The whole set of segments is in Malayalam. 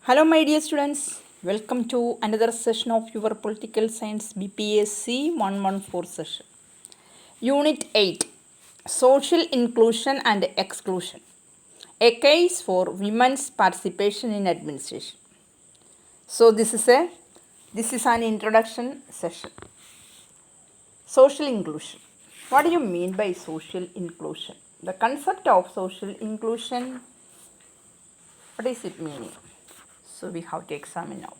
Hello my dear students, welcome to another session of your Political Science BPAC 114 session. Unit 8, Social Inclusion and Exclusion, a case for women's participation in administration. So this is an introduction session. Social inclusion. What do you mean by social inclusion? The concept of social inclusion, what is it meaning? So we have to examine now.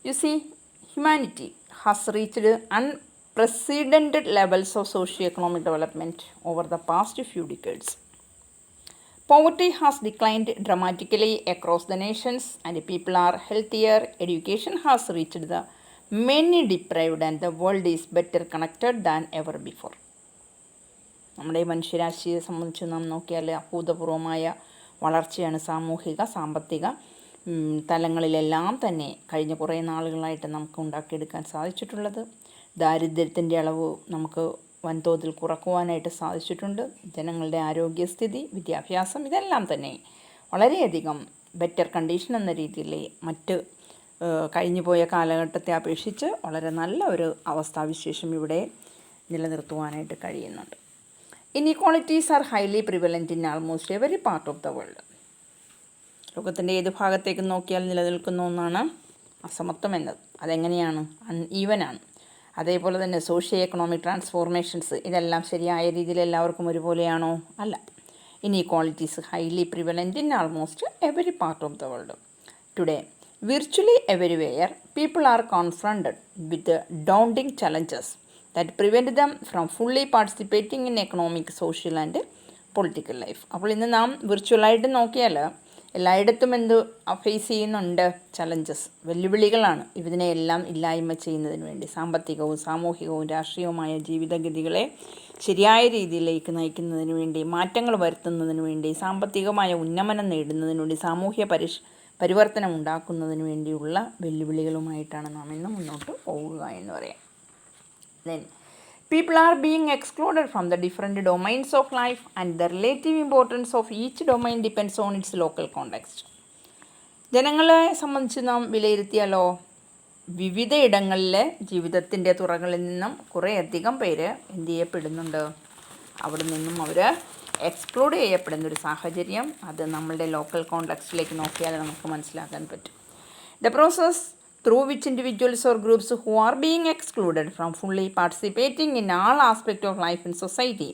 You see, humanity has reached unprecedented levels of socio-economic development over the past few decades. Poverty has declined dramatically across the nations and people are healthier. Education has reached the many deprived and the world is better connected than ever before. നമ്മുടെ മനുഷ്യരാശിയെ സംബന്ധിച്ച് നാം നോക്കിയാൽ അഭൂതപൂർവമായ വളർച്ചയാണ് സാമൂഹിക സാമ്പത്തിക തലങ്ങളിലെല്ലാം തന്നെ കഴിഞ്ഞ കുറേ നാളുകളായിട്ട് നമുക്ക് ഉണ്ടാക്കിയെടുക്കാൻ സാധിച്ചിട്ടുള്ളത്. ദാരിദ്ര്യത്തിൻ്റെ അളവ് നമുക്ക് വൻതോതിൽ കുറക്കുവാനായിട്ട് സാധിച്ചിട്ടുണ്ട്. ജനങ്ങളുടെ ആരോഗ്യസ്ഥിതി, വിദ്യാഭ്യാസം ഇതെല്ലാം തന്നെ വളരെയധികം ബെറ്റർ കണ്ടീഷൻ എന്ന രീതിയിൽ മറ്റ് കഴിഞ്ഞു പോയ കാലഘട്ടത്തെ അപേക്ഷിച്ച് വളരെ നല്ല ഒരു അവസ്ഥാവിശേഷം ഇവിടെ നിലനിർത്തുവാനായിട്ട് കഴിയുന്നുണ്ട്. Inequalities are highly prevalent in almost every part of the world. ലോകത്തിൻ്റെ ഏത് ഭാഗത്തേക്ക് നോക്കിയാൽ നിലനിൽക്കുന്ന ഒന്നാണ് അസമത്വം എന്നത്. അതെങ്ങനെയാണ്? അൺഈവനാണ്. അതേപോലെ തന്നെ സോഷ്യോ എക്കണോമിക് ട്രാൻസ്ഫോർമേഷൻസ് ഇതെല്ലാം ശരിയായ രീതിയിൽ എല്ലാവർക്കും ഒരുപോലെയാണോ? അല്ല. Inequalities highly prevalent in almost every part of the world. Today virtually everywhere people are confronted with daunting challenges that prevent them from fully participating in economic, social and political life. അപ്പോൾ ഇന്ന് നാം വിർച്വലായിട്ട് നോക്കിയാൽ എല്ലായിടത്തും ഫേസ് ചെയ്യുന്നുണ്ട് ചലഞ്ചസ്, വെല്ലുവിളികളാണ്. ഇതിനെയെല്ലാം ഇല്ലായ്മ ചെയ്യുന്നതിന് വേണ്ടി സാമ്പത്തികവും സാമൂഹികവും രാഷ്ട്രീയവുമായ ജീവിതഗതികളെ ശരിയായ രീതിയിലേക്ക് നയിക്കുന്നതിന് വേണ്ടി, മാറ്റങ്ങൾ വരുത്തുന്നതിന് വേണ്ടി, സാമ്പത്തികമായ ഉന്നമനം നേടുന്നതിന് വേണ്ടി, സാമൂഹ്യ പരിവർത്തനം ഉണ്ടാക്കുന്നതിന് വേണ്ടിയുള്ള വെല്ലുവിളികളുമായിട്ടാണ് നാം ഇന്ന് മുന്നോട്ട് പോവുക എന്ന് പറയാം. Then, people are being excluded from the different domains of life and the relative importance of each domain depends on its local context. ജനങ്ങളെ സംബന്ധിച്ച് നാം വിലയിരുത്തിയാലോ, വിവിധ ഇടങ്ങളിലെ ജീവിതത്തിൻ്റെ തുറകളിൽ നിന്നും കുറേയധികം പേര് എന്ത് ചെയ്യപ്പെടുന്നുണ്ട്? അവിടെ നിന്നും അവർ എക്സ്ക്ലൂഡ് ചെയ്യപ്പെടുന്നൊരു സാഹചര്യം അത് നമ്മളുടെ ലോക്കൽ കോണ്ടെക്സ്റ്റിലേക്ക് നോക്കിയാൽ നമുക്ക് മനസ്സിലാക്കാൻ പറ്റും. The process through which individuals or groups who are being excluded from fully participating in all aspects of life in society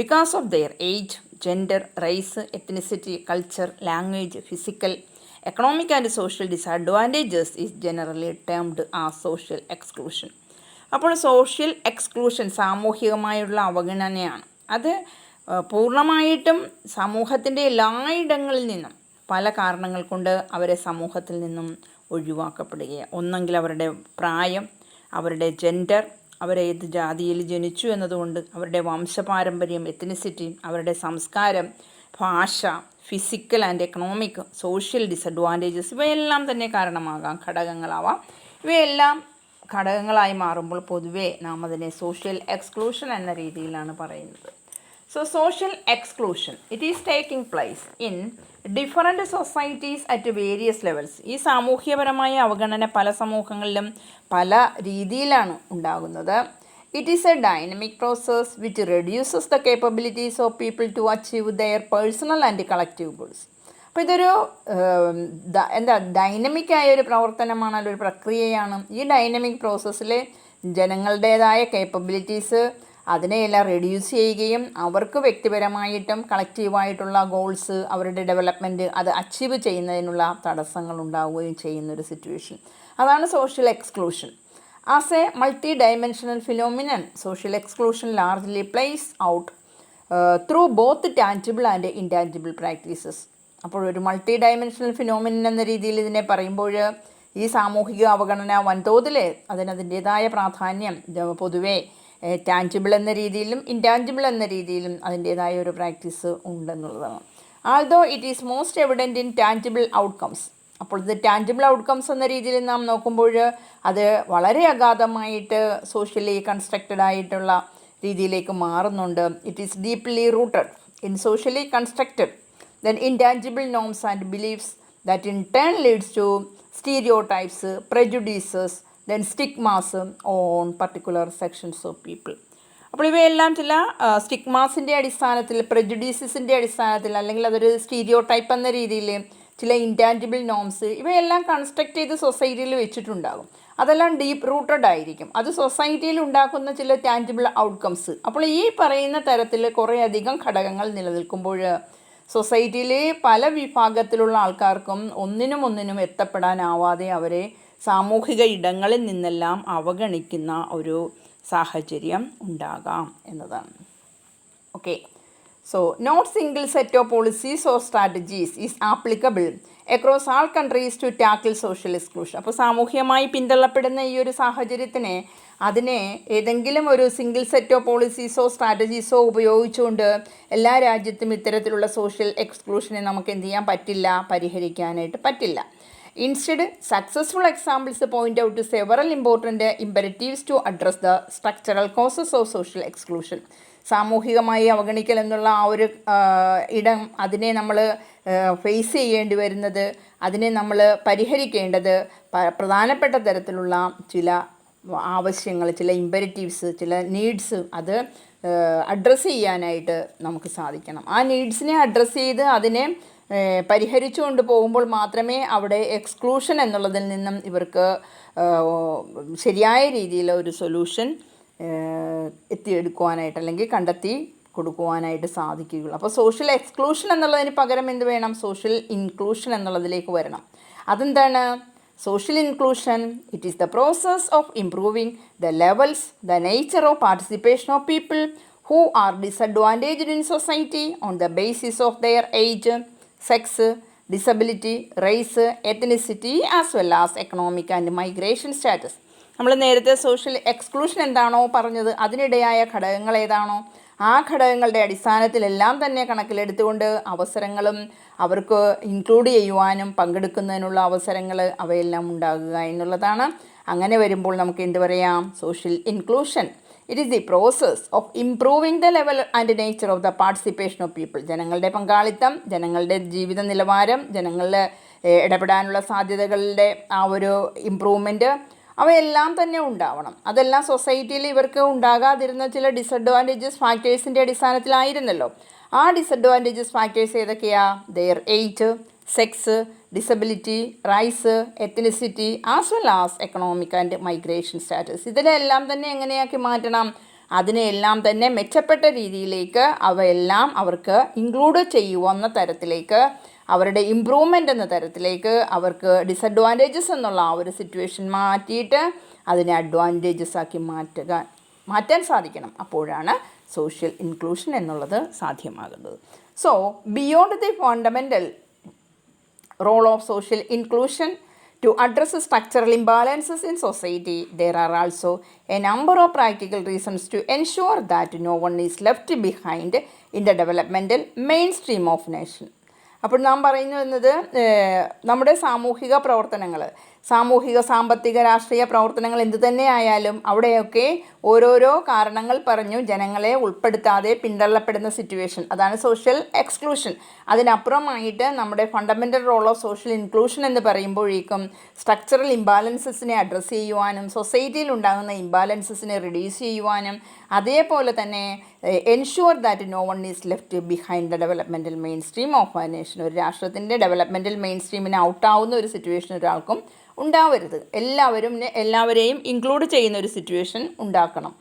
because of their age, gender, race, ethnicity, culture, language, physical, economic and social disadvantages is generally termed as social exclusion. അപ്പോൾ സോഷ്യൽ എക്സ്ക്ലൂഷൻ സാമൂഹികമായുള്ള അവഗണനയാണ്. അത് പൂർണ്ണമായിട്ടും സമൂഹത്തിൻ്റെ എല്ലായിടങ്ങളിൽ നിന്നും പല കാരണങ്ങൾ കൊണ്ട് അവരെ സമൂഹത്തിൽ നിന്നും ഒഴിവാക്കപ്പെടുകയാണ്. ഒന്നെങ്കിൽ അവരുടെ പ്രായം, അവരുടെ ജെൻഡർ, അവരേത് ജാതിയിൽ ജനിച്ചു എന്നതുകൊണ്ട്, അവരുടെ വംശപാരമ്പര്യം, എത്നിസിറ്റി, അവരുടെ സംസ്കാരം, ഭാഷ, physical and economic, social disadvantages ഇവയെല്ലാം തന്നെ കാരണമാകാം, ഘടകങ്ങളാവാം. ഇവയെല്ലാം ഘടകങ്ങളായി മാറുമ്പോൾ പൊതുവേ നാം അതിനെ സോഷ്യൽ എക്സ്ക്ലൂഷൻ എന്ന രീതിയിലാണ് പറയുന്നത്. So social exclusion, it is taking place in different societies at various levels. ഈ സാമൂഹ്യപരമായ അവഗണന പല സമൂഹങ്ങളിലും പല രീതിയിലാണ് ഉണ്ടാകുന്നത്. It is a dynamic process which reduces the capabilities of people to achieve their personal and collective goals. അപ്പോൾ ഇതൊരു ഡൈനമിക് ആയ ഒരു പ്രവർത്തനമാണല്ലോ, ഒരു പ്രക്രിയയാണ്. ഈ ഡൈനമിക് പ്രോസസ്സിൽ ജനങ്ങളുടേതായ കേപ്പബിലിറ്റീസ് അതിനെയെല്ലാം റെഡ്യൂസ് ചെയ്യുകയും അവർക്ക് വ്യക്തിപരമായിട്ടും കളക്റ്റീവായിട്ടുള്ള ഗോൾസ്, അവരുടെ ഡെവലപ്മെൻറ്റ് അത് അച്ചീവ് ചെയ്യുന്നതിനുള്ള തടസ്സങ്ങൾ ഉണ്ടാവുകയും ചെയ്യുന്നൊരു സിറ്റുവേഷൻ. അതാണ് social exclusion. As A multi dimensional phenomenon, social exclusion largely place out through both tangible and intangible practices. അപ്പോൾ ഒരു മൾട്ടി ഡയമെൻഷണൽ ഫിനോമിനൻ എന്ന രീതിയിൽ ഇതിനെ പറയുമ്പോൾ ഈ സാമൂഹിക അവഗണന വൻതോതിൽ അതിനതിൻ്റേതായ പ്രാധാന്യം പൊതുവേ ടാഞ്ചിബിൾ എന്ന രീതിയിലും ഇൻടാഞ്ചിബിൾ എന്ന രീതിയിലും അതിൻ്റേതായ ഒരു പ്രാക്ടീസ് ഉണ്ടെന്നുള്ളതാണ്. Although it is most evident in tangible outcomes. അപ്പോൾ ഇത് ടാഞ്ചിബിൾ ഔട്ട്കംസ് എന്ന രീതിയിൽ നാം നോക്കുമ്പോൾ അത് വളരെ അഗാധമായിട്ട് സോഷ്യലി കൺസ്ട്രക്റ്റഡ് ആയിട്ടുള്ള രീതിയിലേക്ക് മാറുന്നുണ്ട്. It is deeply rooted in socially constructed then intangible norms and beliefs that in turn leads to stereotypes, prejudices, then stigmas on particular sections of people. അപ്പോൾ ഇവയെല്ലാം ചില സ്റ്റിഗ്മാസിൻ്റെ അടിസ്ഥാനത്തിൽ, പ്രെജുഡീസസിൻ്റെ അടിസ്ഥാനത്തിൽ, അല്ലെങ്കിൽ അതൊരു സ്റ്റീരിയോ ടൈപ്പ് എന്ന രീതിയിൽ ചില ഇൻറ്റാൻജിബിൾ നോംസ് ഇവയെല്ലാം കൺസ്ട്രക്ട് ചെയ്ത് സൊസൈറ്റിയിൽ വെച്ചിട്ടുണ്ടാകും. അതെല്ലാം ഡീപ്പ് റൂട്ടഡ് ആയിരിക്കും. അത് സൊസൈറ്റിയിൽ ഉണ്ടാക്കുന്ന ചില ടാൻജിബിൾ ഔട്ട്കംസ്. അപ്പോൾ ഈ പറയുന്ന തരത്തിൽ കുറേയധികം ഘടകങ്ങൾ നിലനിൽക്കുമ്പോൾ സൊസൈറ്റിയിലെ പല വിഭാഗത്തിലുള്ള ആൾക്കാർക്കും ഒന്നിനും എത്തപ്പെടാനാവാതെ അവരെ സാമൂഹിക ഇടങ്ങളിൽ നിന്നെല്ലാം അവഗണിക്കുന്ന ഒരു സാഹചര്യം ഉണ്ടാകാം എന്നതാണ്. Okay, so not single set of policies or strategies is applicable across all countries to tackle social exclusion. അപ്പോൾ സാമൂഹികമായി പിന്തള്ളപ്പെടുന്ന ഈ ഒരു സാഹചര്യത്തിന് അതിനെ ഏതെങ്കിലും ഒരു സിംഗിൾ സെറ്റ് ഓഫ് പോളിസീസോ സ്ട്രാറ്റജീസോ ഉപയോഗിച്ചുകൊണ്ട് എല്ലാ രാജ്യത്തും ഇത്തരത്തിലുള്ള സോഷ്യൽ എക്സ്ക്ലൂഷനെ നമുക്ക് എന്ത് ചെയ്യാൻ പറ്റില്ല, പരിഹരിക്കാനായിട്ട് പറ്റില്ല. Instead, successful examples point out to several important imperatives to address the structural causes of social exclusion. സാമൂഹികമായി അവഗണിക്കൽ എന്നുള്ള ആ ഒരു ഇടം, അതിനെ നമ്മൾ ഫേസ് ചെയ്യേണ്ടി വരുന്നത്, അതിനെ നമ്മൾ പരിഹരിക്കേണ്ടത് പ്രധാനപ്പെട്ട തരത്തിലുള്ള ചില ആവശ്യങ്ങൾ, ചില ഇമ്പരറ്റീവ്സ്, ചില നീഡ്സ് അത് അഡ്രസ്സ് ചെയ്യാനായിട്ട് നമുക്ക് സാധിക്കണം. ആ നീഡ്സിനെ അഡ്രസ്സ് ചെയ്ത് അതിനെ പരിഹരിച്ചു കൊണ്ട് പോകുമ്പോൾ മാത്രമേ അവിടെ എക്സ്ക്ലൂഷൻ എന്നുള്ളതിൽ നിന്നും ഇവർക്ക് ശരിയായ രീതിയിൽ ഒരു സൊല്യൂഷൻ എത്തിയെടുക്കുവാനായിട്ട് അല്ലെങ്കിൽ കണ്ടെത്തി കൊടുക്കുവാനായിട്ട് സാധിക്കുകയുള്ളൂ. അപ്പോൾ സോഷ്യൽ എക്സ്ക്ലൂഷൻ എന്നുള്ളതിന് പകരം എന്ത് വേണം, സോഷ്യൽ ഇൻക്ലൂഷൻ എന്നുള്ളതിലേക്ക് വരണം. അതെന്താണ് social inclusion? It is the process of improving the levels, the nature of participation of people who are disadvantaged in society on the basis of their age, sex, disability, race, ethnicity as well as economic and migration status. നമ്മൾ നേരത്തെ സോഷ്യൽ എക്സ്ക്ലൂഷൻ എന്താണോ പറഞ്ഞത്, അതിനിടയായ ഘടകങ്ങൾ ഏതാണോ ആ ഘടകങ്ങളുടെ അടിസ്ഥാനത്തിലെല്ലാം തന്നെ കണക്കിലെടുത്തുകൊണ്ട് അവസരങ്ങളും അവർക്ക് ഇൻക്ലൂഡ് ചെയ്യുവാനും പങ്കെടുക്കുന്നതിനുള്ള അവസരങ്ങൾ അവയെല്ലാം ഉണ്ടാകുക എന്നുള്ളതാണ്. അങ്ങനെ വരുമ്പോൾ നമുക്ക് എന്ത് പറയാം, social inclusion. It is the process of improving the level and nature of the participation of people. ജനങ്ങളുടെ പങ്കാളിത്തം, ജനങ്ങളുടെ ജീവിത നിലവാരം, ജനങ്ങളുടെ ഇടപെടാനുള്ള സാധ്യതകളുടെ ആ ഒരു ഇമ്പ്രൂവ്മെൻറ്റ് അവയെല്ലാം തന്നെ ഉണ്ടാവണം. അതെല്ലാം സൊസൈറ്റിയിൽ ഇവർക്ക് ഉണ്ടാകാതിരുന്ന ചില ഡിസഡ്വാൻറ്റേജസ് ഫാക്ടേഴ്സിൻ്റെ അടിസ്ഥാനത്തിലായിരുന്നല്ലോ. ആ ഡിസഡ്വാൻറ്റേജസ് ഫാക്ടേഴ്സ് ഏതൊക്കെയാണ്? There age, sex, disability, race, ethnicity as well as economic and migration status. ഇതിലെല്ലാം തന്നെ എങ്ങനെയാക്കി മാറ്റണം? അതിനെല്ലാം തന്നെ മെച്ചപ്പെട്ട രീതിയിലേക്ക് അവയെല്ലാം അവർക്ക് ഇൻക്ലൂഡ് ചെയ്യുന്ന തരത്തിലേക്ക്, അവരുടെ ഇമ്പ്രൂവ്മെൻ്റ് എന്ന തരത്തിലേക്ക് അവർക്ക് ഡിസഡ്വാൻറ്റേജസ് എന്നുള്ള ആ ഒരു സിറ്റുവേഷൻ മാറ്റിയിട്ട് അതിനെ അഡ്വാൻറ്റേജസ് ആക്കി മാറ്റാൻ സാധിക്കണം. അപ്പോഴാണ് സോഷ്യൽ ഇൻക്ലൂഷൻ എന്നുള്ളത് സാധ്യമാകുന്നത്. So beyond the fundamental role of social inclusion to address structural imbalances in society, there are also a number of practical reasons to ensure that no one is left behind in the developmental mainstream of nation. അപ്പോൾ നാം പറയുന്നത് നമ്മുടെ സാമൂഹിക പ്രവർത്തനങ്ങൾ, സാമൂഹിക സാമ്പത്തിക രാഷ്ട്രീയ പ്രവർത്തനങ്ങൾ എന്തു തന്നെ ആയാലും അവിടെയൊക്കെ ഓരോരോ കാരണങ്ങൾ പറഞ്ഞു ജനങ്ങളെ ഉൾപ്പെടുത്താതെ പിന്തള്ളപ്പെടുന്ന സിറ്റുവേഷൻ, അതാണ് സോഷ്യൽ എക്സ്ക്ലൂഷൻ. അതിനപ്പുറമായിട്ട് നമ്മുടെ fundamental role of social inclusion എന്ന് പറയുമ്പോഴേക്കും സ്ട്രക്ചറൽ ഇംബാലൻസസിനെ അഡ്രസ്സ് ചെയ്യുവാനും സൊസൈറ്റിയിൽ ഉണ്ടാകുന്ന ഇംബാലൻസസിനെ റിഡ്യൂസ് ചെയ്യുവാനും അതേപോലെ തന്നെ ensure that no one is left behind the developmental mainstream of a nation. ഒരു രാഷ്ട്രത്തിൻ്റെ ഡെവലപ്മെൻറ്റൽ മെയിൻ സ്ട്രീമിന് ഔട്ടാവുന്ന ഒരു സിറ്റുവേഷൻ ഒരാൾക്കും ഉണ്ടാവരുത്. എല്ലാവരെയും ഇൻക്ലൂഡ് ചെയ്യുന്ന ഒരു സിറ്റുവേഷൻ ഉണ്ടാക്കണം.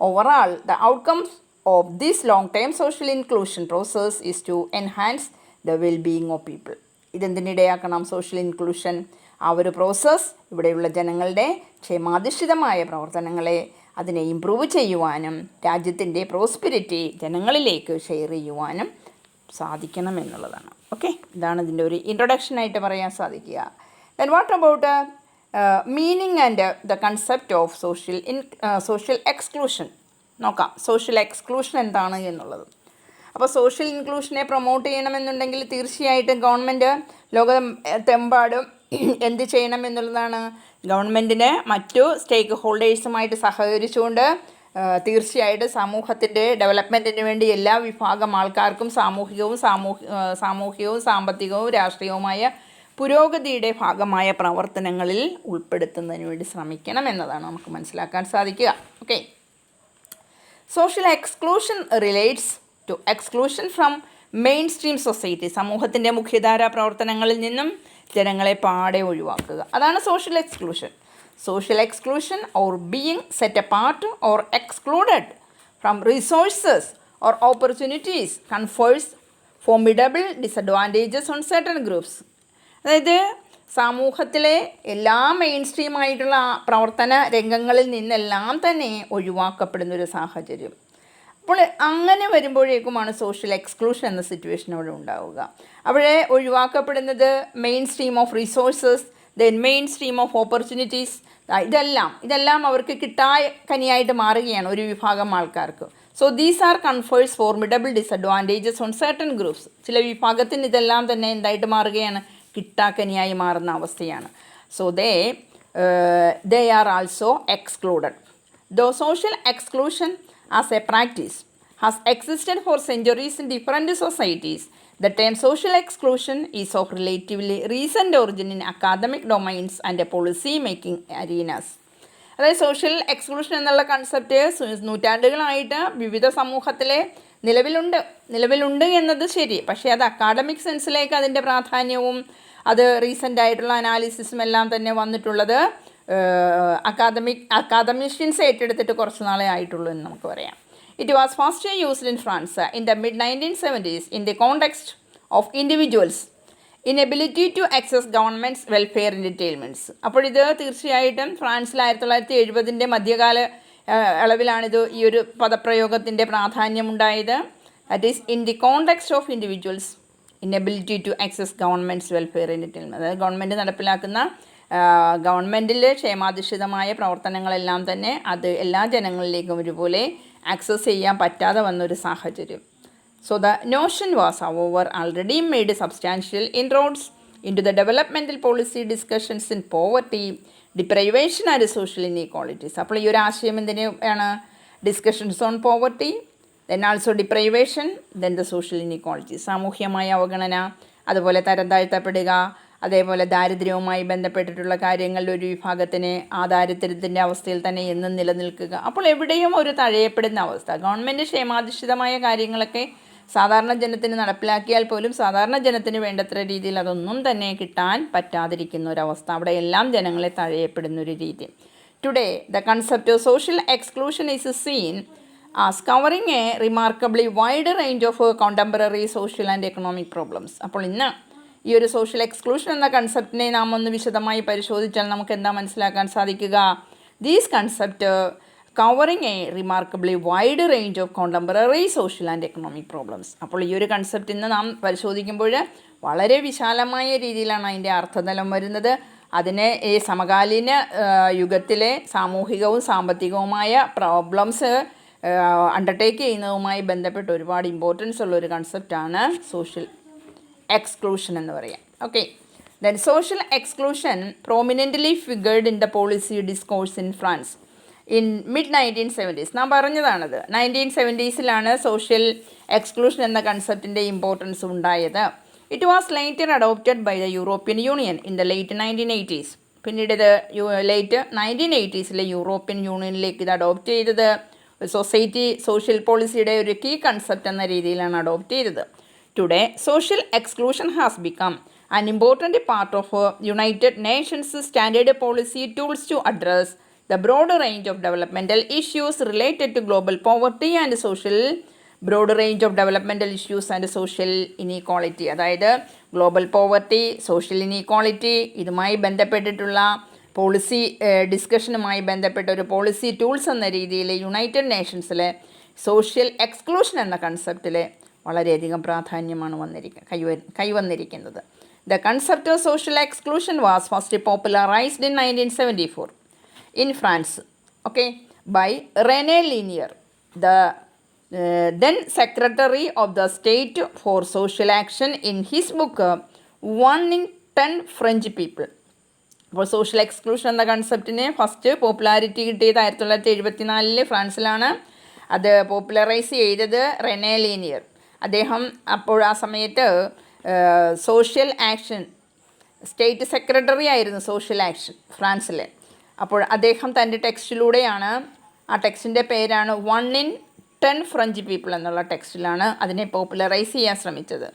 Overall the outcomes of this long time social inclusion process is to enhance the wellbeing of people. ഇതെന്തിനിടയാക്കണം? സോഷ്യൽ ഇൻക്ലൂഷൻ ആ ഒരു പ്രോസസ്സ് ഇവിടെയുള്ള ജനങ്ങളുടെ ക്ഷേമാധിഷ്ഠിതമായ പ്രവർത്തനങ്ങളെ അതിനെ ഇമ്പ്രൂവ് ചെയ്യുവാനും രാജ്യത്തിൻ്റെ പ്രോസ്പെരിറ്റി ജനങ്ങളിലേക്ക് ഷെയർ ചെയ്യുവാനും സാധിക്കണം എന്നുള്ളതാണ്. ഓക്കെ, ഇതാണ് ഇതിൻ്റെ ഒരു ഇൻട്രൊഡക്ഷനായിട്ട് പറയാൻ സാധിക്കുക. Then what about meaning and the concept of social exclusion? നോക്കാം സോഷ്യൽ എക്സ്ക്ലൂഷൻ എന്താണ് എന്നുള്ളത്. അപ്പോൾ സോഷ്യൽ ഇൻക്ലൂഷനെ പ്രൊമോട്ട് ചെയ്യണമെന്നുണ്ടെങ്കിൽ തീർച്ചയായിട്ടും ഗവൺമെൻറ് ലോകത്തെമ്പാടും എന്ത് ചെയ്യണം എന്നുള്ളതാണ്. ഗവൺമെൻറ്റിന് മറ്റു സ്റ്റേക്ക് ഹോൾഡേഴ്സുമായിട്ട് സഹകരിച്ചുകൊണ്ട് തീർച്ചയായിട്ടും സമൂഹത്തിൻ്റെ ഡെവലപ്മെൻറ്റിന് വേണ്ടി എല്ലാ വിഭാഗം ആൾക്കാർക്കും സാമൂഹികവും സാമ്പത്തികവും രാഷ്ട്രീയവുമായ പുരോഗതിയുടെ ഭാഗമായ പ്രവർത്തനങ്ങളിൽ ഉൾപ്പെടുത്തുന്നതിന് വേണ്ടി ശ്രമിക്കണം എന്നതാണ് നമുക്ക് മനസ്സിലാക്കാൻ സാധിക്കുക. Okay. Social exclusion relates to exclusion from mainstream society. സമൂഹത്തിൻ്റെ മുഖ്യധാരാ പ്രവർത്തനങ്ങളിൽ നിന്നും ജനങ്ങളെ പാടെ ഒഴിവാക്കുക, അതാണ് social exclusion. Social exclusion or being set apart or excluded from resources or opportunities confers formidable disadvantages on certain groups. അതായത് സമൂഹത്തിലെ എല്ലാ മെയിൻ സ്ട്രീമായിട്ടുള്ള പ്രവർത്തന രംഗങ്ങളിൽ നിന്നെല്ലാം തന്നെ ഒഴിവാക്കപ്പെടുന്നൊരു സാഹചര്യം. അപ്പോൾ അങ്ങനെ വരുമ്പോഴേക്കുമാണ് സോഷ്യൽ എക്സ്ക്ലൂഷൻ എന്ന സിറ്റുവേഷൻ അവിടെ ഉണ്ടാവുക. അവിടെ ഒഴിവാക്കപ്പെടുന്നത് mainstream of resources, then mainstream of opportunities, ഇതെല്ലാം അവർക്ക് കനിയായിട്ട് മാറുകയാണ് ഒരു വിഭാഗം ആൾക്കാർക്ക്. So these are confers formidable disadvantages on certain groups. ചില വിഭാഗത്തിന് ഇതെല്ലാം തന്നെ എന്തായിട്ട് മാറുകയാണ്? കിട്ടാക്കനിയായി മാറുന്ന അവസ്ഥയാണ്. So they are also excluded. Though social exclusion as a practice has existed for centuries in different societies, the term social exclusion is of relatively recent origin in academic domains and policy making arenas. അതായത് സോഷ്യൽ എക്സ്ക്ലൂഷൻ എന്നുള്ള കൺസെപ്റ്റ് നൂറ്റാണ്ടുകളായിട്ട് വിവിധ സമൂഹത്തിലെ നിലവിലുണ്ട് എന്നത് ശരി. പക്ഷേ അത് അക്കാഡമിക് സെൻസിലേക്ക് അതിൻ്റെ പ്രാധാന്യവും അത് റീസെൻ്റ് ആയിട്ടുള്ള അനാലിസിസും എല്ലാം തന്നെ വന്നിട്ടുള്ളത് അക്കാദമിഷ്യൻസ് ഏറ്റെടുത്തിട്ട് കുറച്ച് നാളെ ആയിട്ടുള്ളൂ എന്ന് നമുക്ക് പറയാം. It was first used in France in the mid-1970s in the context of individuals' inability to access government's welfare entitlements. അപ്പോൾ ഇത് തീർച്ചയായിട്ടും ഫ്രാൻസിൽ 1970 മധ്യകാല അളവിലാണിത് ഈ ഒരു പദപ്രയോഗത്തിൻ്റെ പ്രാധാന്യമുണ്ടായത്. That is in the context of individuals inability to access governments welfare entitlement. അതായത് ഗവൺമെൻറ് നടപ്പിലാക്കുന്ന ഗവൺമെൻറ്റിൽ ക്ഷേമാധിഷ്ഠിതമായ പ്രവർത്തനങ്ങളെല്ലാം തന്നെ അത് എല്ലാ ജനങ്ങളിലേക്കും ഒരുപോലെ ആക്സസ് ചെയ്യാൻ പറ്റാതെ വന്നൊരു സാഹചര്യം. So the notion was however already made substantial inroads in to the developmental policy discussions in poverty, deprivation and social inequalities. അപ്പോൾ ഈ ഒരു ആശയം എന്തിനാണ്? Discussions on poverty, then also deprivation, then the social inequalities. സാമൂഹ്യമായ അവഗണന, അതുപോലെ തരം താഴ്ത്തപ്പെടുക, അതേപോലെ ദാരിദ്ര്യവുമായി ബന്ധപ്പെട്ടിട്ടുള്ള കാര്യങ്ങളിൽ ഒരു വിഭാഗത്തിന് ആ ദാരിദ്ര്യത്തിൻ്റെ അവസ്ഥയിൽ തന്നെ എന്നും നിലനിൽക്കുക. അപ്പോൾ എവിടെയും ഒരു തഴയപ്പെടുന്ന അവസ്ഥ. ഗവൺമെൻറ് ക്ഷേമാധിഷ്ഠിതമായ കാര്യങ്ങളൊക്കെ സാധാരണ ജനത്തിന് നടപ്പിലാക്കിയാൽ പോലും സാധാരണ ജനത്തിന് വേണ്ടത്ര രീതിയിൽ അതൊന്നും തന്നെ കിട്ടാൻ പറ്റാതിരിക്കുന്ന ഒരവസ്ഥ. അവിടെ എല്ലാം ജനങ്ങളെ തഴയപ്പെടുന്നൊരു രീതി. Today the concept of social exclusion is seen as covering a remarkably wide range of contemporary social and economic problems. അപ്പോൾ ഇന്ന് ഈ ഒരു സോഷ്യൽ എക്സ്ക്ലൂഷൻ എന്ന കൺസെപ്റ്റിനെ നാം ഒന്ന് വിശദമായി പരിശോധിച്ചാൽ നമുക്ക് എന്താ മനസ്സിലാക്കാൻ സാധിക്കുക? These concept covering a remarkably wide range of contemporary social and economic problems. അപ്പോൾ ഈ ഒരു കൺസെപ്റ്റ് ഇന്ന് നാം പരിശോധിക്കുമ്പോൾ വളരെ വിശാലമായ രീതിയിലാണ് അതിൻ്റെ അർത്ഥതലം വരുന്നത്. അതിനെ ഈ സമകാലീന യുഗത്തിലെ സാമൂഹികവും സാമ്പത്തികവുമായ പ്രോബ്ലംസ് അണ്ടർടേക്ക് ചെയ്യുന്നതുമായി ബന്ധപ്പെട്ട് ഒരുപാട് ഇമ്പോർട്ടൻസ് ഉള്ള ഒരു കൺസെപ്റ്റാണ് സോഷ്യൽ എക്സ്ക്ലൂഷൻ എന്ന് പറയാം. Okay. Then social exclusion prominently figured in the policy discourse in France in mid-1970s. നാം പറഞ്ഞതാണത്. 1970s സോഷ്യൽ എക്സ്ക്ലൂഷൻ എന്ന കൺസെപ്റ്റിൻ്റെ ഇമ്പോർട്ടൻസ് ഉണ്ടായത്. It was later adopted by the European Union in the late 1980s. പിന്നീട് ഇത് ലേറ്റ് 1980s യൂറോപ്യൻ യൂണിയനിലേക്ക് ഇത് അഡോപ്റ്റ് ചെയ്തത് സോഷ്യൽ പോളിസിയുടെ ഒരു കീ കൺസെപ്റ്റ് എന്ന രീതിയിലാണ് അഡോപ്റ്റ് ചെയ്തത്. Today, social exclusion has become an important part of United Nations standard policy tools to address the broad range of developmental issues related to global poverty and broad range of developmental issues and social inequality. അതായത് ഗ്ലോബൽ പോവർട്ടി, സോഷ്യൽ ഇനീക്വാളിറ്റി, ഇതുമായി ബന്ധപ്പെട്ടിട്ടുള്ള പോളിസി ഡിസ്കഷനുമായി ബന്ധപ്പെട്ട ഒരു പോളിസി ടൂൾസ് എന്ന രീതിയിൽ യുണൈറ്റഡ് നേഷൻസിലെ സോഷ്യൽ എക്സ്ക്ലൂഷൻ എന്ന കൺസെപ്റ്റിൽ വളരെയധികം പ്രാധാന്യമാണ് കൈവന്നിരിക്കുന്നത്. The concept of social exclusion was first popularized in 1974 in France, okay, by Rene Lenoir, the then secretary of the state for social action, in his book 1 in 10 French people. അപ്പോൾ സോഷ്യൽ എക്സ്ക്ലൂഷൻ എന്ന കൺസെപ്റ്റിന് ഫസ്റ്റ് പോപ്പുലാരിറ്റി കിട്ടിയത് 1974 ഫ്രാൻസിലാണ്. അത് പോപ്പുലറൈസ് ചെയ്തത് റെനെ ലീനിയർ. അദ്ദേഹം അപ്പോൾ ആ സമയത്ത് സോഷ്യൽ ആക്ഷൻ സ്റ്റേറ്റ് സെക്രട്ടറി ആയിരുന്നു സോഷ്യൽ ആക്ഷൻ ഫ്രാൻസിലെ. അപ്പോൾ അദ്ദേഹം തൻ്റെ ടെക്സ്റ്റിലൂടെയാണ്, ആ ടെക്സ്റ്റിൻ്റെ പേരാണ് 1 in 10 ഫ്രഞ്ച് പീപ്പിൾ എന്നുള്ള ടെക്സ്റ്റിലാണ് അതിനെ പോപ്പുലറൈസ് ചെയ്യാൻ ശ്രമിച്ചത്.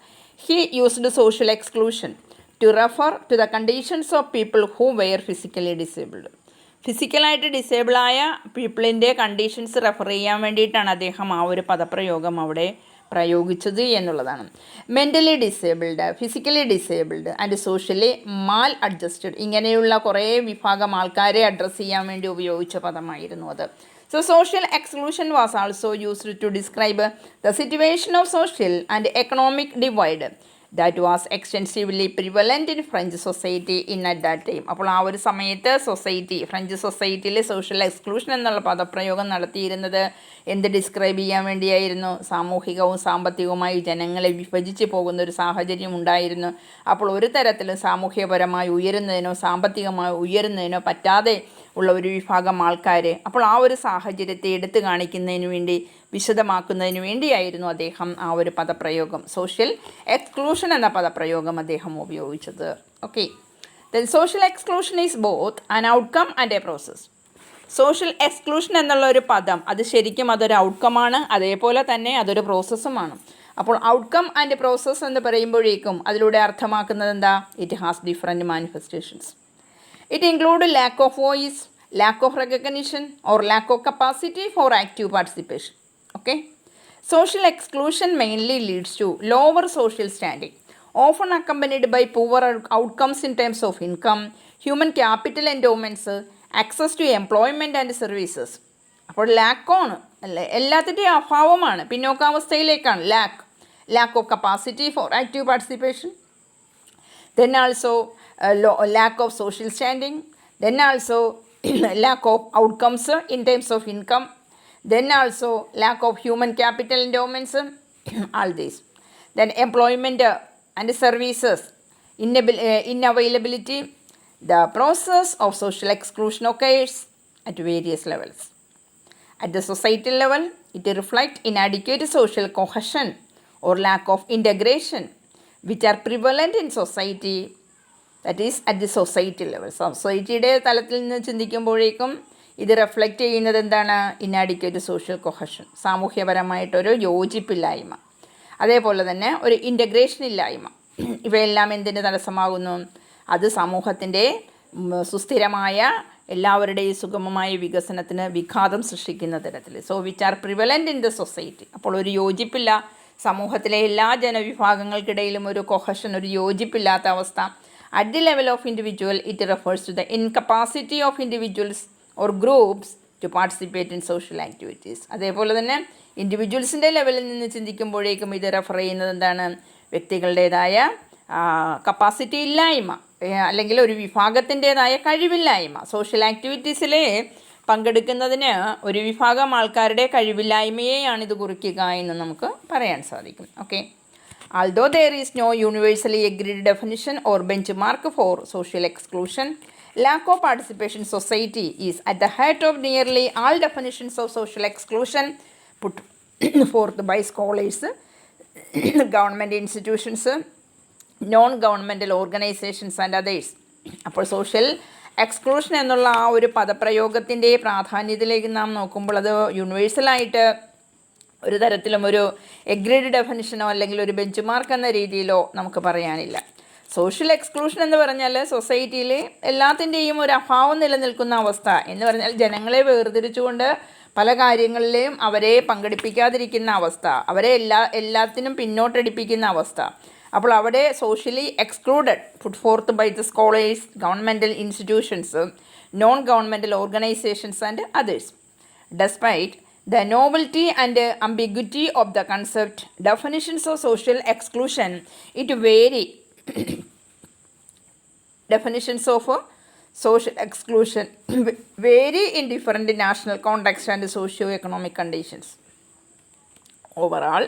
He used social exclusion to refer to the conditions of people who were physically disabled. ഫിസിക്കലായിട്ട് ഡിസേബിളായ പീപ്പിളിൻ്റെ കണ്ടീഷൻസ് റെഫർ ചെയ്യാൻ വേണ്ടിയിട്ടാണ് അദ്ദേഹം ആ ഒരു പദപ്രയോഗം അവിടെ പ്രയോഗിച്ചത് എന്നുള്ളതാണ്. Mentally disabled, physically disabled and socially maladjusted, ഇങ്ങനെയുള്ള കുറേ വിഭാഗം ആൾക്കാരെ അഡ്രസ്സ് ചെയ്യാൻ വേണ്ടി ഉപയോഗിച്ച പദമായിരുന്നു അത്. So social exclusion was also used to describe the situation of social and economic divide that was extensively prevalent in French society in at that time. അപ്പോൾ ആ ഒരു സമയത്ത് ഫ്രഞ്ച് സൊസൈറ്റിയിൽ സോഷ്യൽ എക്സ്ക്ലൂഷൻ എന്നുള്ള പദപ്രയോഗം നടത്തിയിരുന്നത് എന്ത് ഡിസ്ക്രൈബ് ചെയ്യാൻ വേണ്ടിയായിരുന്നു? സാമൂഹികവും സാമ്പത്തികവുമായി ജനങ്ങളെ വിഭജിച്ച് പോകുന്ന ഒരു സാഹചര്യം ഉണ്ടായിരുന്നു. അപ്പോൾ ഒരു തരത്തിലും സാമൂഹ്യപരമായി ഉയരുന്നതിനോ സാമ്പത്തികമായി ഉയരുന്നതിനോ പറ്റാതെ ഉള്ള ഒരു വിഭാഗം ആൾക്കാർ, അപ്പോൾ ആ ഒരു സാഹചര്യത്തെ എടുത്തു കാണിക്കുന്നതിന് വേണ്ടി, വിശദമാക്കുന്നതിന് വേണ്ടിയായിരുന്നു അദ്ദേഹം ആ ഒരു പദപ്രയോഗം, സോഷ്യൽ എക്സ്ക്ലൂഷൻ എന്ന പദപ്രയോഗം അദ്ദേഹം ഉപയോഗിച്ചത്. Okay, then social exclusion is both an outcome and A process. Social exclusion എന്നുള്ള ഒരു പദം അത് ശരിക്കും അതൊരു ഔട്ട്കമാണ്, അതേപോലെ തന്നെ അതൊരു പ്രോസസ്സുമാണ്. അപ്പോൾ ഔട്ട്കം ആൻഡ് പ്രോസസ്സ് എന്ന് പറയുമ്പോഴേക്കും അതിലൂടെ അർത്ഥമാക്കുന്നത് എന്താ? It has different manifestations. It includes lack of voice, lack of recognition or lack of capacity for active participation. Okay? Social exclusion mainly leads to lower social standing, often accompanied by poorer outcomes in terms of income, human capital endowments, access to employment and services. അപ്പോൾ ലാക്കാണ്, എല്ലാത്തിൻ്റെയും അഭാവമാണ്, പിന്നോക്കാവസ്ഥയിലേക്കാണ് lack of capacity for active participation, then also lack of social standing, then also lack of outcomes in terms of income, then also lack of human capital endowments, all these. Then employment and services inavailability. The process of social exclusion occurs at various levels. At the societal level, it reflects inadequate social cohesion or lack of integration which are prevalent in society. That is at the society level. സൊസൈറ്റിയുടെ തലത്തിൽ നിന്ന് ചിന്തിക്കുമ്പോഴേക്കും ഇത് റിഫ്ലക്റ്റ് ചെയ്യുന്നത് എന്താണ്? ഇന്നാഡിക്വേറ്റ് സോഷ്യൽ കൊഹഷൻ, സാമൂഹ്യപരമായിട്ടൊരു യോജിപ്പില്ലായ്മ, അതേപോലെ തന്നെ ഒരു ഇൻ്റഗ്രേഷൻ ഇല്ലായ്മ. ഇവയെല്ലാം എന്തിന് തടസ്സമാകുന്നു? അത് സമൂഹത്തിൻ്റെ സുസ്ഥിരമായ എല്ലാവരുടെയും സുഗമമായ വികസനത്തിന് വിഘാതം സൃഷ്ടിക്കുന്ന തരത്തിൽ. So which are prevalent in the society. അപ്പോൾ ഒരു യോജിപ്പില്ല, സമൂഹത്തിലെ എല്ലാ ജനവിഭാഗങ്ങൾക്കിടയിലും ഒരു കൊഹഷൻ, ഒരു യോജിപ്പില്ലാത്ത അവസ്ഥ. At the level of individual, it refers to the incapacity of individuals or groups to participate in social activities. അതേപോലെ തന്നെ ഇൻഡിവിജ്വൽസിൻ്റെ ലെവലിൽ നിന്ന് ചിന്തിക്കുമ്പോഴേക്കും ഇത് റെഫർ ചെയ്യുന്നത് എന്താണ്? വ്യക്തികളുടേതായ കപ്പാസിറ്റി ഇല്ലായ്മ, അല്ലെങ്കിൽ ഒരു വിഭാഗത്തിൻ്റേതായ കഴിവില്ലായ്മ. സോഷ്യൽ ആക്ടിവിറ്റീസിൽ പങ്കെടുക്കുന്നതിന് ഒരു വിഭാഗം ആൾക്കാരുടെ കഴിവില്ലായ്മയെയാണ് ഇത് കുറിക്കുക എന്ന് നമുക്ക് പറയാൻ സാധിക്കും. Okay, although there is no universally agreed definition or benchmark for social exclusion, lack of participation in society is at the heart of nearly all definitions of social exclusion put forth by scholars, government institutions, non-governmental organizations and others. അപ്പോൾ സോഷ്യൽ എക്സ്ക്ലൂഷൻ എന്നുള്ള ആ ഒരു പദപ്രയോഗത്തിൻ്റെ പ്രാധാന്യത്തിലേക്ക് നാം നോക്കുമ്പോൾ അത് യൂണിവേഴ്സലായിട്ട് ഒരു തരത്തിലും ഒരു എഗ്രീഡ് ഡെഫിനിഷനോ അല്ലെങ്കിൽ ഒരു ബെഞ്ച് മാർക്ക് എന്ന രീതിയിലോ നമുക്ക് പറയാനില്ല. സോഷ്യൽ എക്സ്ക്ലൂഷൻ എന്ന് പറഞ്ഞാൽ സൊസൈറ്റിയിൽ എല്ലാത്തിൻ്റെയും ഒരു അഭാവം നിലനിൽക്കുന്ന അവസ്ഥ എന്ന് പറഞ്ഞാൽ ജനങ്ങളെ വേർതിരിച്ചുകൊണ്ട് പല കാര്യങ്ങളിലെയും അവരെ പങ്കെടുപ്പിക്കാതിരിക്കുന്ന അവസ്ഥ, അവരെ എല്ലാത്തിനും പിന്നോട്ടടിപ്പിക്കുന്ന അവസ്ഥ. അപ്പോൾ അവിടെ socially excluded put forth by the scholars, governmental institutions, non governmental organisations and others. Despite the novelty and ambiguity of the concept, definitions of social exclusion, it vary. Definitions of social exclusion vary in different national contexts and socio-economic conditions. Overall,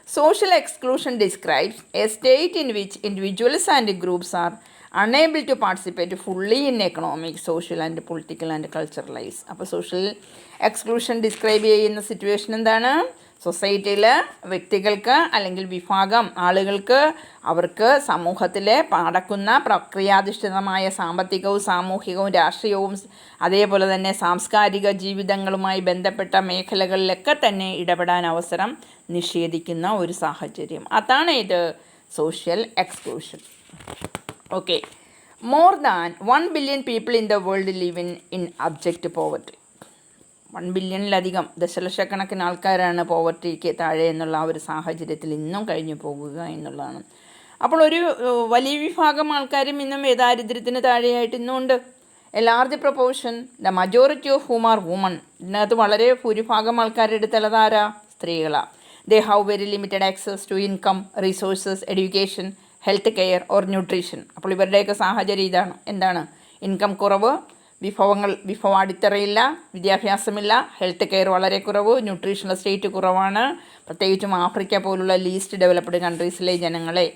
social exclusion describes a state in which individuals and groups are unable to participate fully in economic, social and political and cultural lives. അപ്പോൾ സോഷ്യൽ എക്സ്ക്ലൂഷൻ ഡിസ്ക്രൈബ് ചെയ്യുന്ന സിറ്റുവേഷൻ എന്താണ്? സൊസൈറ്റിയിൽ വ്യക്തികൾക്ക് അല്ലെങ്കിൽ വിഭാഗം ആളുകൾക്ക് അവർക്ക് സമൂഹത്തിലെ നടക്കുന്ന പ്രക്രിയാധിഷ്ഠിതമായ സാമ്പത്തികവും സാമൂഹികവും രാഷ്ട്രീയവും അതേപോലെ തന്നെ സാംസ്കാരിക ജീവിതങ്ങളുമായി ബന്ധപ്പെട്ട മേഖലകളിലൊക്കെ തന്നെ ഇടപെടാൻ അവസരം നിഷേധിക്കുന്ന ഒരു സാഹചര്യം. അതാണ് ഇത് social exclusion. Okay. More than 1 billion people in the world live in abject poverty. 1 ബില്യണിലധികം ദശലക്ഷക്കണക്കിന് ആൾക്കാരാണ് പോവർട്ടിക്ക് താഴെ എന്നുള്ള ആ ഒരു സാഹചര്യത്തിൽ ഇന്നും കഴിഞ്ഞു പോകുക എന്നുള്ളതാണ്. അപ്പോൾ ഒരു വലിയ വിഭാഗം ആൾക്കാരും ഇന്നും ദാരിദ്ര്യത്തിന് താഴെയായിട്ട് ഇന്നും ഉണ്ട്. A large proportion, the majority of whom are woman. ഇതിനകത്ത് വളരെ ഭൂരിഭാഗം ആൾക്കാരെടുത്തുള്ള ആരാ? സ്ത്രീകളാണ്. They have very limited access to income, resources, education, health care or nutrition. അപ്പോൾ ഇവരുടെയൊക്കെ സാഹചര്യം ഇതാണ്. എന്താണ്? ഇൻകം കുറവ്, വിഭവാടിത്തറയില്ല, വിദ്യാഭ്യാസമില്ല, ഹെൽത്ത് കെയർ വളരെ കുറവ്, ന്യൂട്രീഷണൽ സ്റ്റേറ്റ് കുറവാണ്. പ്രത്യേകിച്ചും ആഫ്രിക്ക പോലുള്ള ലീസ്റ്റ് ഡെവലപ്ഡ് കൺട്രീസിലെ ജനങ്ങളെ,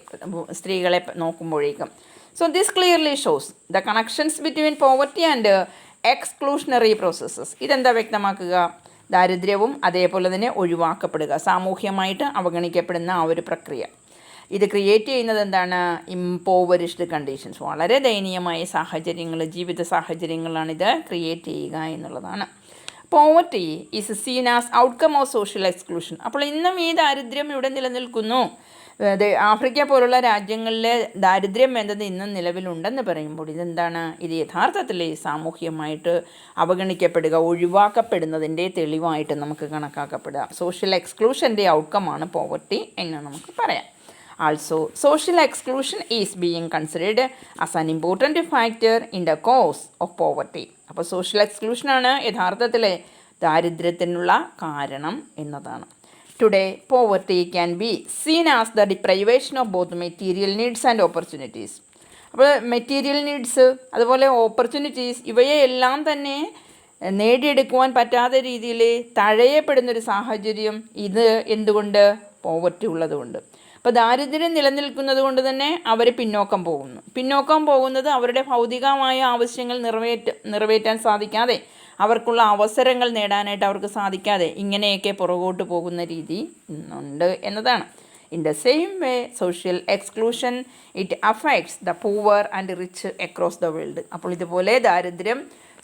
സ്ത്രീകളെ നോക്കുമ്പോഴേക്കും. So this clearly shows the connections between poverty and exclusionary processes. ഇതെന്താ വ്യക്തമാക്കുക? ദാരിദ്ര്യവും അതേപോലെ തന്നെ ഒഴിവാക്കപ്പെടുക, സാമൂഹ്യമായിട്ട് അവഗണിക്കപ്പെടുന്ന ആ ഒരു പ്രക്രിയ. ഇത് ക്രിയേറ്റ് ചെയ്യുന്നത് എന്താണ്? ഇംപോവറിഷ്ഡ് കണ്ടീഷൻസ്, വളരെ ദയനീയമായ സാഹചര്യങ്ങൾ, ജീവിത സാഹചര്യങ്ങളാണിത് ക്രിയേറ്റ് ചെയ്യുക എന്നുള്ളതാണ്. Poverty is seen as outcome of social exclusion. അപ്പോൾ ഇന്നും ഈ ദാരിദ്ര്യം ഇവിടെ നിലനിൽക്കുന്നു. ആഫ്രിക്ക പോലുള്ള രാജ്യങ്ങളിലെ ദാരിദ്ര്യം എന്നത് ഇന്നും നിലവിലുണ്ടെന്ന് പറയുമ്പോൾ ഇതെന്താണ്? ഇത് യഥാർത്ഥത്തിൽ സാമൂഹ്യമായിട്ട് അവഗണിക്കപ്പെടുക, ഒഴിവാക്കപ്പെടുന്നതിൻ്റെ തെളിവായിട്ട് നമുക്ക് കണക്കാക്കപ്പെടുക. സോഷ്യൽ എക്സ്ക്ലൂഷൻ്റെ ഔട്ട്കമാണ് പോവർട്ടി എന്ന് നമുക്ക് പറയാം. Also, social exclusion is being considered as an important factor in the cause of poverty. അപ്പോൾ സോഷ്യൽ എക്സ്ക്ലൂഷനാണ് യഥാർത്ഥത്തിൽ ദാരിദ്ര്യത്തിനുള്ള കാരണം എന്നതാണ്. Today poverty can be seen as the deprivation of both material needs and opportunities. അപ്പോൾ മെറ്റീരിയൽ നീഡ്സ് അതുപോലെ ഓപ്പർച്യൂണിറ്റീസ് ഇവയെല്ലാം തന്നെ നേടിയെടുക്കുവാൻ പറ്റാത്ത രീതിയിൽ തഴയപ്പെടുന്നൊരു സാഹചര്യം ഇത് എന്തുകൊണ്ട്? പോവർട്ടി ഉള്ളതുകൊണ്ട്. അപ്പോൾ ദാരിദ്ര്യം നിലനിൽക്കുന്നത് കൊണ്ട് തന്നെ അവർ പിന്നോക്കം പോകുന്നത് അവരുടെ ഭൗതികമായ ആവശ്യങ്ങൾ നിറവേറ്റാൻ സാധിക്കാതെ, അവർക്കുള്ള അവസരങ്ങൾ നേടാനായിട്ട് അവർക്ക് സാധിക്കാതെ ഇങ്ങനെയൊക്കെ പുറകോട്ട് പോകുന്ന രീതി ഉണ്ട് എന്നതാണ്. In the same way social exclusion it affects the poor and rich across the world. അപ്പോൾ ഇതുപോലെ ദാരിദ്ര്യം,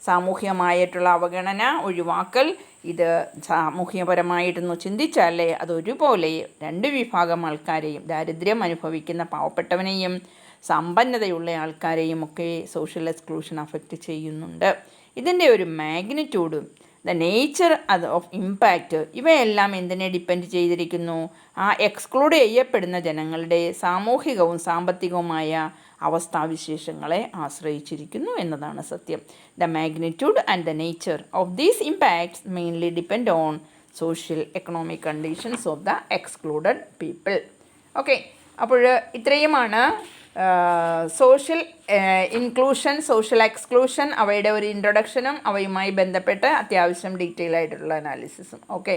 സാമൂഹ്യമായിട്ടുള്ള അവഗണന, ഒഴിവാക്കൽ, ഇത് സാമൂഹ്യപരമായിട്ടൊന്ന് ചിന്തിച്ചാലേ അതൊരുപോലെ രണ്ട് വിഭാഗം ആൾക്കാരെയും, ദാരിദ്ര്യം അനുഭവിക്കുന്ന പാവപ്പെട്ടവനെയും സമ്പന്നതയുള്ള ആൾക്കാരെയും ഒക്കെ സോഷ്യൽ എക്സ്ക്ലൂഷൻ അഫക്റ്റ് ചെയ്യുന്നുണ്ട്. ഇതിൻ്റെ ഒരു magnitude, the nature of impact, ഇവയെല്ലാം എന്തിനെ ഡിപ്പെൻഡ് ചെയ്തിരിക്കുന്നു? ആ എക്സ്ക്ലൂഡ് ചെയ്യപ്പെടുന്ന ജനങ്ങളുടെ സാമൂഹികവും സാമ്പത്തികവുമായ അവസ്ഥാവിശേഷങ്ങളെ ആശ്രയിച്ചിരിക്കുന്നു എന്നതാണ് സത്യം. The magnitude and the nature of these impacts mainly depend on social economic conditions of the excluded people. Okay, അപ്പോൾ ഇത്രയുമാണ് സോഷ്യൽ ഇൻക്ലൂഷൻ, സോഷ്യൽ എക്സ്ക്ലൂഷൻ, അവയുടെ ഒരു ഇൻട്രൊഡക്ഷനും അവയുമായി ബന്ധപ്പെട്ട് അത്യാവശ്യം ഡീറ്റെയിൽ ആയിട്ടുള്ള അനാലിസിസും. ഓക്കെ,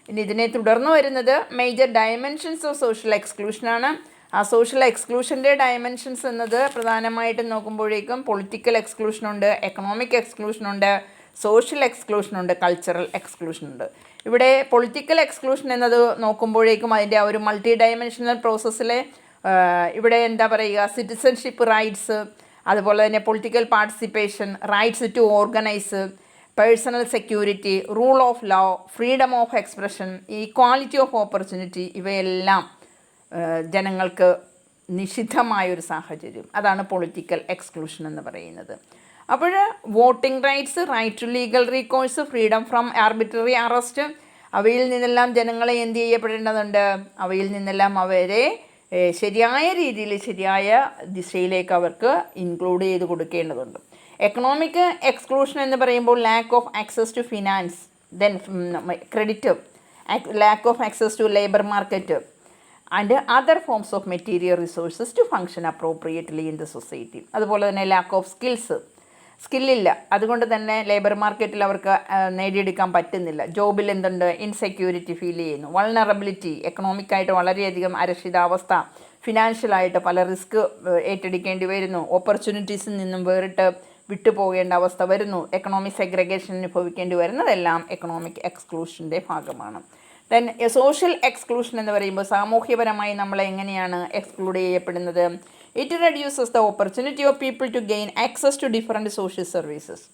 ഇനി ഇതിനെ തുടർന്ന് വരുന്നത് മേജർ ഡയമെൻഷൻസ് ഓഫ് സോഷ്യൽ എക്സ്ക്ലൂഷനാണ്. ആ സോഷ്യൽ എക്സ്ക്ലൂഷൻ്റെ ഡയമെൻഷൻസ് എന്നത് പ്രധാനമായിട്ടും നോക്കുമ്പോഴേക്കും പൊളിറ്റിക്കൽ എക്സ്ക്ലൂഷനുണ്ട്, എക്കണോമിക് എക്സ്ക്ലൂഷനുണ്ട്, സോഷ്യൽ എക്സ്ക്ലൂഷനുണ്ട്, കൾച്ചറൽ എക്സ്ക്ലൂഷനുണ്ട്. ഇവിടെ പൊളിറ്റിക്കൽ എക്സ്ക്ലൂഷൻ എന്നത് നോക്കുമ്പോഴേക്കും അതിൻ്റെ ആ ഒരു മൾട്ടി ഡയമെൻഷണൽ പ്രോസസ്സിലെ ഇവിടെ എന്താ പറയുക, സിറ്റിസൺഷിപ്പ് റൈറ്റ്സ്, അതുപോലെ തന്നെ political participation, rights to organise, personal security, rule of law, freedom of expression, equality of opportunity, ഇവയെല്ലാം ജനങ്ങൾക്ക് നിഷിദ്ധമായൊരു സാഹചര്യം. അതാണ് പൊളിറ്റിക്കൽ എക്സ്ക്ലൂഷൻ എന്ന് പറയുന്നത്. അപ്പോൾ voting rights, right to legal recourse, freedom from arbitrary arrest, അവയിൽ നിന്നെല്ലാം ജനങ്ങളെ എന്ത് ചെയ്യപ്പെടേണ്ടതുണ്ട്? അവയിൽ നിന്നെല്ലാം അവരെ ശരിയായ രീതിയിൽ, ശരിയായ ദിശയിലേക്ക് അവർക്ക് ഇൻക്ലൂഡ് ചെയ്ത് കൊടുക്കേണ്ടതുണ്ട്. എക്കണോമിക് എക്സ്ക്ലൂഷൻ എന്ന് പറയുമ്പോൾ lack of access to finance, then credit, lack of access to labour market and other forms of material resources to function appropriately in the society. അതുപോലെ തന്നെ ലാക്ക് ഓഫ് സ്കില്ലില്ല, അതുകൊണ്ട് തന്നെ ലേബർ മാർക്കറ്റിൽ അവർക്ക് നേടിയെടുക്കാൻ പറ്റുന്നില്ല. ജോബിൽ എന്തുണ്ട്? ഇൻസെക്യൂരിറ്റി ഫീൽ ചെയ്യുന്നു, വൾണറബിലിറ്റി, എക്കണോമിക്കായിട്ട് വളരെയധികം അരക്ഷിതാവസ്ഥ, ഫിനാൻഷ്യലായിട്ട് പല റിസ്ക് ഏറ്റെടുക്കേണ്ടി വരുന്നു, ഓപ്പർച്യൂണിറ്റീസിൽ നിന്നും വേറിട്ട് വിട്ടുപോകേണ്ട അവസ്ഥ വരുന്നു, എക്കണോമിക് സെഗ്രിഗേഷൻ അനുഭവിക്കേണ്ടി വരുന്നതെല്ലാം എക്കണോമിക് എക്സ്ക്ലൂഷൻ്റെ ഭാഗമാണ്. ദെൻ സോഷ്യൽ എക്സ്ക്ലൂഷൻ എന്ന് പറയുമ്പോൾ സാമൂഹ്യപരമായി നമ്മൾ എങ്ങനെയാണ് എക്സ്ക്ലൂഡ് ചെയ്യപ്പെടുന്നത്? It reduces the opportunity of people to gain access to different social services.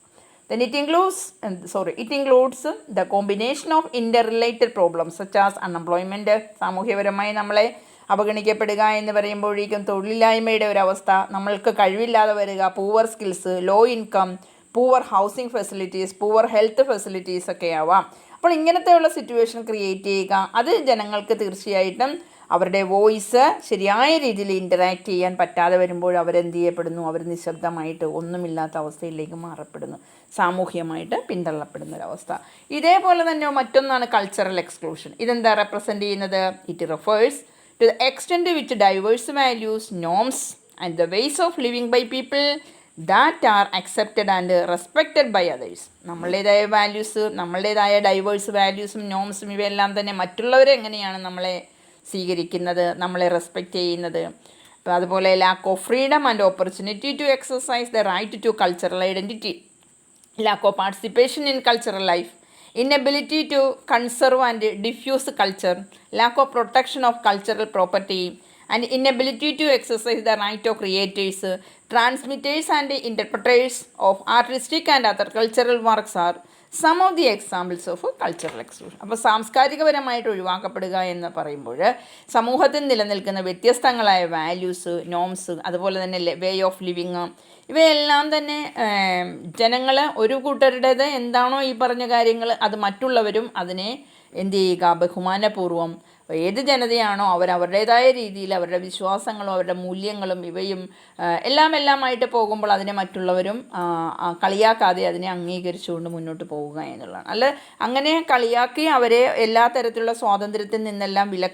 Then it includes the combination of interrelated problems such as unemployment. സാമൂഹ്യപരമായി നമ്മളെ അവഗണിക്കപ്പെടുക എന്ന് പറയുമ്പോഴേക്കും തൊഴിലില്ലായ്മയുടെ ഒരവസ്ഥ, നമ്മൾക്ക് കഴിവില്ലാതെ വരിക, poor skills, low income, poor housing facilities, poor health facilities ഒക്കെ ആവാം. അപ്പോൾ ഇങ്ങനത്തെയുള്ള സിറ്റുവേഷൻ ക്രിയേറ്റ് ചെയ്യുക, അത് ജനങ്ങൾക്ക് തീർച്ചയായിട്ടും അവരുടെ വോയിസ് ശരിയായ രീതിയിൽ ഇൻറ്ററാക്ട് ചെയ്യാൻ പറ്റാതെ വരുമ്പോൾ അവരെന്ത് ചെയ്യപ്പെടുന്നു? അവർ നിശബ്ദമായിട്ട് ഒന്നുമില്ലാത്ത അവസ്ഥയിലേക്ക് മാറപ്പെടുന്നു, സാമൂഹ്യമായിട്ട് പിന്തള്ളപ്പെടുന്നൊരവസ്ഥ. ഇതേപോലെ തന്നെ മറ്റൊന്നാണ് കൾച്ചറൽ എക്സ്ക്ലൂഷൻ. ഇതെന്താ റെപ്രസെൻ്റ് ചെയ്യുന്നത്? It refers to the extent which diverse values, norms and the ways of living by people that are accepted and respected by others. നമ്മളുടേതായ വാല്യൂസ്, നമ്മളുടേതായ ഡൈവേഴ്സ് വാല്യൂസും നോംസും ഇവയെല്ലാം തന്നെ മറ്റുള്ളവരെങ്ങനെയാണ് നമ്മളെ സ്വീകരിക്കുന്നത്, നമ്മളെ റെസ്പെക്റ്റ് ചെയ്യുന്നത്. അപ്പോൾ അതുപോലെ lack of freedom and opportunity to exercise the right to cultural identity, lack of participation in cultural life, inability to conserve and diffuse culture, lack of protection of cultural property, and inability to exercise the right of creators, transmitters and interpreters of artistic and other cultural works are some of the examples of cultural exclusion. അപ്പോൾ സാംസ്കാരികപരമായിട്ട് ഒഴിവാക്കപ്പെടുക എന്ന് പറയുമ്പോൾ സമൂഹത്തിൽ നിലനിൽക്കുന്ന വ്യത്യസ്തങ്ങളായ വാല്യൂസ്, നോംസ്, അതുപോലെ തന്നെ വേ ഓഫ് ലിവിങ്, ഇവയെല്ലാം തന്നെ ജനങ്ങൾ ഒരു കൂട്ടരുടേത് എന്താണോ ഈ പറഞ്ഞ കാര്യങ്ങൾ അത് മറ്റുള്ളവരും അതിനെ എന്ത് ചെയ്യുക? ബഹുമാനപൂർവ്വം ഏത് ജനതയാണോ അവരവരുടേതായ രീതിയിൽ അവരുടെ വിശ്വാസങ്ങളും അവരുടെ മൂല്യങ്ങളും ഇവയും എല്ലാമായിട്ട് പോകുമ്പോൾ അതിനെ മറ്റുള്ളവരും കളിയാക്കാതെ അതിനെ അംഗീകരിച്ചുകൊണ്ട് മുന്നോട്ട് പോവുക എന്നുള്ളതാണ്. അല്ല അങ്ങനെ കളിയാക്കി അവരെ എല്ലാ തരത്തിലുള്ള സ്വാതന്ത്ര്യത്തിൽ നിന്നെല്ലാം